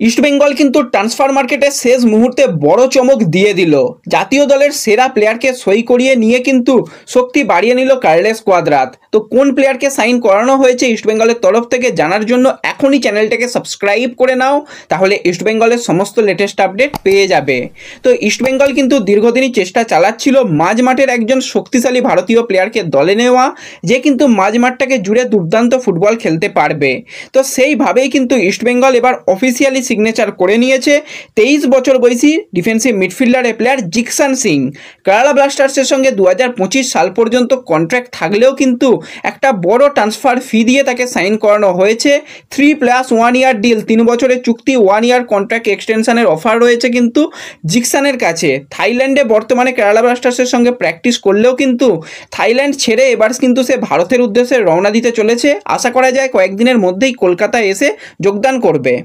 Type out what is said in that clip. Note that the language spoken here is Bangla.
ইস্টবেঙ্গল কিন্তু ট্রান্সফার মার্কেটে শেষ মুহূর্তে বড় চমক দিয়ে দিল। জাতীয় দলের সেরা প্লেয়ারকে সই করিয়ে নিয়ে কিন্তু শক্তি বাড়িয়ে নিল কার্লেস কোয়াদ্রাত। তো কোন প্লেয়ারকে সাইন করানো হয়েছে ইস্টবেঙ্গলের তরফ থেকে জানার জন্য এখনই চ্যানেলটাকে সাবস্ক্রাইব করে নাও, তাহলে ইস্টবেঙ্গলের সমস্ত লেটেস্ট আপডেট পেয়ে যাবে। তো ইস্টবেঙ্গল কিন্তু দীর্ঘদিনই চেষ্টা চালাচ্ছিল মাঝ মাঠের একজন শক্তিশালী ভারতীয় প্লেয়ারকে দলে নেওয়া, যে কিন্তু মাঝ মাঠটাকে জুড়ে দুর্দান্ত ফুটবল খেলতে পারবে। তো সেইভাবেই কিন্তু ইস্টবেঙ্গল এবার অফিসিয়ালি সিগনেচার করে নিয়েছে 23 বছর বয়সী ডিফেন্সিভ মিডফিল্ডারের প্লেয়ার জিকসান সিং। কেরালা ব্লাস্টার্সের সঙ্গে 2025 সাল পর্যন্ত কন্ট্রাক্ট থাকলেও কিন্তু একটা বড় ট্রান্সফার ফি দিয়ে তাকে সাইন করানো হয়েছে। 3+1 ইয়ার ডিল, 3 বছরের চুক্তি, 1 ইয়ার কন্ট্রাক্ট এক্সটেনশনের অফার রয়েছে কিন্তু জিকসানের কাছে। থাইল্যান্ডে বর্তমানে কেরালা ব্লাস্টার্সের সঙ্গে প্র্যাকটিস করলেও কিন্তু থাইল্যান্ড ছেড়ে এবার কিন্তু সে ভারতের উদ্দেশ্যে রওনা দিতে চলেছে। আশা করা যায় কয়েকদিনের মধ্যেই কলকাতায় এসে যোগদান করবে।